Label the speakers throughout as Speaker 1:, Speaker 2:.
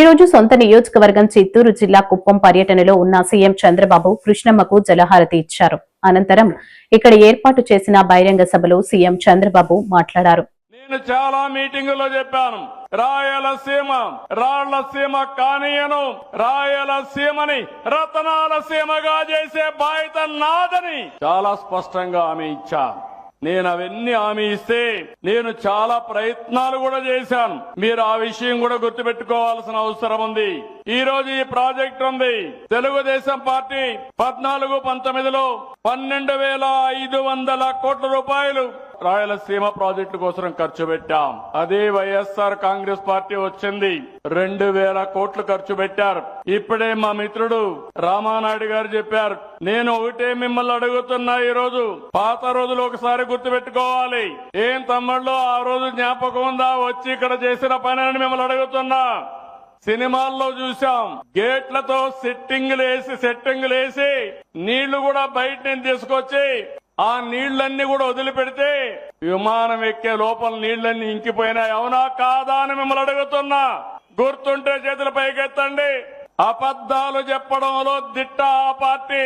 Speaker 1: రోజు సొంత నియోజకవర్గం చిత్తూరు జిల్లా కుప్పం పర్యటనలో ఉన్న సీఎం చంద్రబాబు కృష్ణమ్మకు జలహారతి ఇచ్చారు. అనంతరం ఇక్కడ ఏర్పాటు చేసిన బహిరంగ సభలో సీఎం చంద్రబాబు మాట్లాడారు.
Speaker 2: నేను చాలా మీటింగుల్లో చెప్పాను, రాయలసీమ రాళ్లసీమ కానీయను, రాయలసీమని రతనాల సీమగా చేసే బాధ్యత నాదని చాలా స్పష్టంగా హామీ ఇచ్చాను. నేను అవన్నీ హామీ ఇస్తే నేను చాలా ప్రయత్నాలు కూడా చేశాను. మీరు ఆ విషయం కూడా గుర్తుపెట్టుకోవాల్సిన అవసరం ఉంది. ఈ రోజు ఈ ప్రాజెక్ట్ ఉంది. తెలుగుదేశం పార్టీ 14-19లో 12,500 కోట్ల రూపాయలు రాయలసీమ ప్రాజెక్టు కోసం ఖర్చు పెట్టాం. అదే వైఎస్ఆర్ కాంగ్రెస్ పార్టీ వచ్చింది 2,000 కోట్లు ఖర్చు పెట్టారు. ఇప్పుడే మా మిత్రుడు రామానాయుడు గారు చెప్పారు. నేను ఒకటే మిమ్మల్ని అడుగుతున్నా, ఈ రోజు పాత రోజులు ఒకసారి గుర్తు పెట్టుకోవాలి. ఏం తమ్ముళ్ళు ఆ రోజు జ్ఞాపకం ఉందా వచ్చి ఇక్కడ చేసిన పని అని మిమ్మల్ని అడుగుతున్నా. సినిమాల్లో చూసాం, గేట్లతో సెట్టింగులు వేసి నీళ్లు కూడా బయట నుంచి తీసుకొచ్చి ఆ నీళ్లన్నీ కూడా వదిలిపెడితే విమానం ఎక్కే లోపల నీళ్లన్నీ ఇంకిపోయినాయి. అవునా కాదా అని మిమ్మల్ని అడుగుతున్నా. గుర్తుంటే చేతుల పైకెత్తండి. అబద్దాలు చెప్పడంలో దిట్ట ఆ పార్టీ.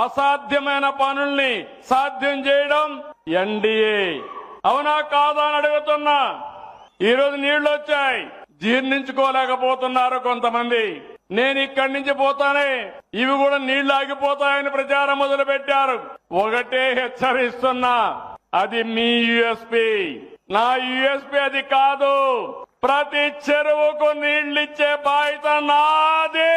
Speaker 2: అసాధ్యమైన పనుల్ని సాధ్యం చేయడం ఎన్డీఏ. అవునా కాదా అని అడుగుతున్నా. ఈ రోజు నీళ్లు వచ్చాయి, జీర్ణించుకోలేకపోతున్నారు కొంతమంది. నేను ఇక్కడి నుంచి పోతానే ఇవి కూడా నీళ్లు ఆగిపోతాయని ప్రచారం మొదలు పెట్టారు. ఒకటే హెచ్చరిస్తున్నా, అది మీ యూఎస్పీ, నా యూఎస్పీ అది కాదు. ప్రతి చెరువుకు నీళ్లిచ్చే బాధ్యత నాది.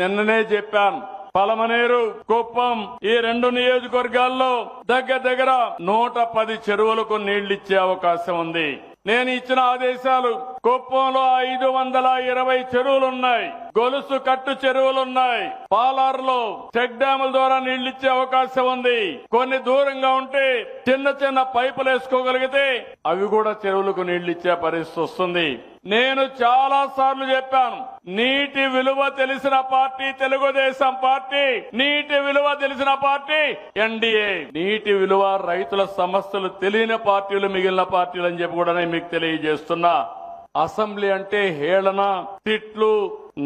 Speaker 2: నిన్ననే చెప్పాను, పలమనేరు కుప్పం ఈ 2 నియోజకవర్గాల్లో దగ్గర 110 చెరువులకు నీళ్లిచ్చే అవకాశం ఉంది. నేను ఇచ్చిన ఆదేశాలు, కుప్పంలో 520 చెరువులున్నాయి, గొలుసు కట్టు చెరువులున్నాయి. పాలారులో చెక్ డ్యాముల ద్వారా నీళ్లిచ్చే అవకాశం ఉంది. కొన్ని దూరంగా ఉంటే చిన్న పైపులు వేసుకోగలిగితే అవి కూడా చెరువులకు నీళ్లిచ్చే పరిస్థితి వస్తుంది. నేను చాలా సార్లు చెప్పాను, నీటి విలువ తెలిసిన పార్టీ తెలుగుదేశం పార్టీ, నీటి విలువ తెలిసిన పార్టీ ఎన్డీఏ. నీటి విలువ, రైతుల సమస్యలు తెలియని పార్టీలు మిగిలిన పార్టీలు అని చెప్పి కూడా నేను మీకు తెలియజేస్తున్నా. అసెంబ్లీ అంటే హేళన, తిట్లు,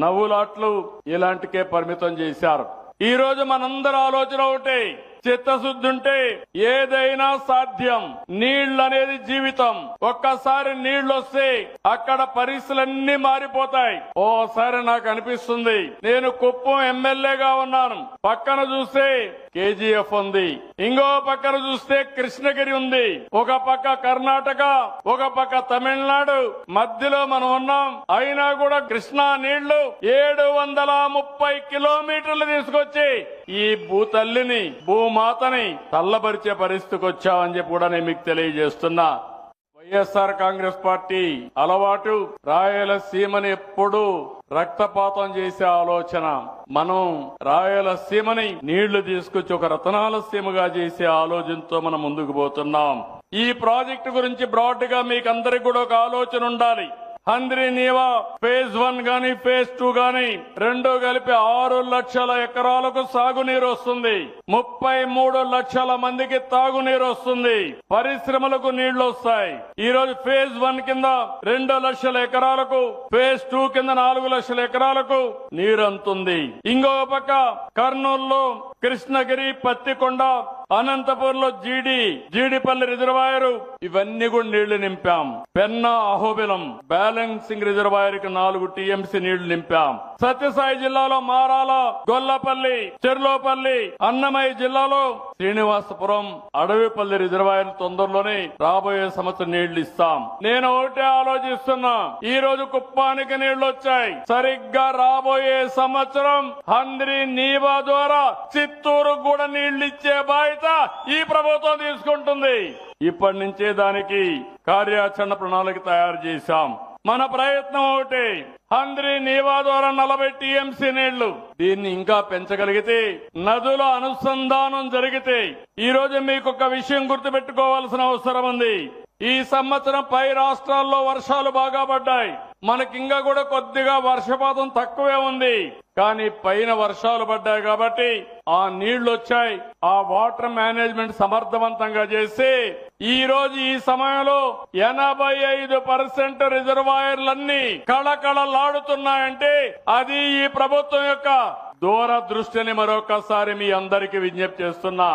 Speaker 2: నవ్వులాట్లు ఇలాంటికే పరిమితం చేశారు. ఈ రోజు మనందరి ఆలోచన ఒకటి, చిత్తశుద్ధి ఉంటే ఏదైనా సాధ్యం. నీళ్లనేది జీవితం. ఒక్కసారి నీళ్లు వస్తే అక్కడ పరిస్థితులన్నీ మారిపోతాయి. ఓసారి నాకు అనిపిస్తుంది, నేను కుప్పం ఎమ్మెల్యేగా ఉన్నాను, పక్కన చూస్తే కేజీఎఫ్ ఉంది, ఇంకో పక్కన చూస్తే కృష్ణగిరి ఉంది, ఒక పక్క కర్ణాటక, ఒక పక్క తమిళనాడు, మధ్యలో మనం ఉన్నాం. అయినా కూడా కృష్ణా నీళ్లు 730 కిలోమీటర్లు తీసుకొచ్చి ఈ భూతల్లిని, భూమాతని తల్లబరిచే పరిస్థితికి వచ్చామని చెప్పి కూడా నేను మీకు తెలియజేస్తున్నా. వైఎస్ఆర్ కాంగ్రెస్ పార్టీ అలవాటు రాయలసీమని ఎప్పుడూ రక్తపాతం చేసే ఆలోచన. మనం రాయలసీమని నీళ్లు తీసుకొచ్చి ఒక రతనాల సీమగా చేసే ఆలోచనతో మనం ముందుకు పోతున్నాం. ఈ ప్రాజెక్టు గురించి బ్రాడ్ గా మీకు అందరికి కూడా ఒక ఆలోచన ఉండాలి. హంద్రీ నీవా ఫేజ్ 1 గాని ఫేజ్ 2 గాని 2 కలిపి 6 లక్షల ఎకరాలకు సాగునీరు వస్తుంది. 33 లక్షల మందికి తాగునీరు వస్తుంది. పరిశ్రమలకు నీళ్లు వస్తాయి. ఈ రోజు ఫేజ్ 1 కింద 2 లక్షల ఎకరాలకు, ఫేజ్ 2 కింద 4 లక్షల ఎకరాలకు నీరు అందుతుంది. ఇంకో పక్క కర్నూలులో కృష్ణగిరి, పత్తికొండ, అనంతపూర్ లో జీడిపల్లి రిజర్వాయరు, ఇవన్నీ కూడా నీళ్లు నింపాం. పెన్నా, అహోబిలం బ్యాలెన్సింగ్ రిజర్వాయర్ కి 4 టీఎంసీ నీళ్లు నింపాం. సత్యసాయి జిల్లాలో మారాల, గొల్లపల్లి, చెర్లోపల్లి, అన్నమయ్య జిల్లాలో శ్రీనివాసపురం, అడవిపల్లి రిజర్వాయర్ తొందరలోనే రాబోయే సంవత్సరం నీళ్లు ఇస్తాం. నేను ఒకటే ఆలోచిస్తున్నా, ఈ రోజు కుప్పానికి నీళ్లు వచ్చాయి. సరిగ్గా రాబోయే సంవత్సరం హంద్రీ నీవా ద్వారా చిత్తూరు కూడా నీళ్లు ఇచ్చే బాధ్యత ఈ ప్రభుత్వం తీసుకుంటుంది. ఇప్పటి నుంచే దానికి కార్యాచరణ ప్రణాళిక తయారు చేశాం. మన ప్రయత్నం ఒకటి, హంద్రీ నీవా ద్వారా 40 టీఎంసీ నీళ్లు, దీన్ని ఇంకా పెంచగలిగితే, నదుల అనుసంధానం జరిగితే. ఈ రోజు మీకు ఒక విషయం గుర్తుపెట్టుకోవాల్సిన అవసరం ఉంది. ఈ సంవత్సరం పై రాష్ట్రాల్లో వర్షాలు బాగా పడ్డాయి. మనకింకా కూడా కొద్దిగా వర్షపాతం తక్కువే ఉంది. కానీ పైన వర్షాలు పడ్డాయి కాబట్టి ఆ నీళ్లు వచ్చాయి. ఆ వాటర్ మేనేజ్మెంట్ సమర్థవంతంగా చేసి ఈ రోజు ఈ సమయంలో 85% రిజర్వాయర్లన్నీ కళకళలాడుతున్నాయంటే అది ఈ ప్రభుత్వం యొక్క దూరదృష్టిని మరొకసారి మీ అందరికీ విజ్ఞప్తి చేస్తున్నా.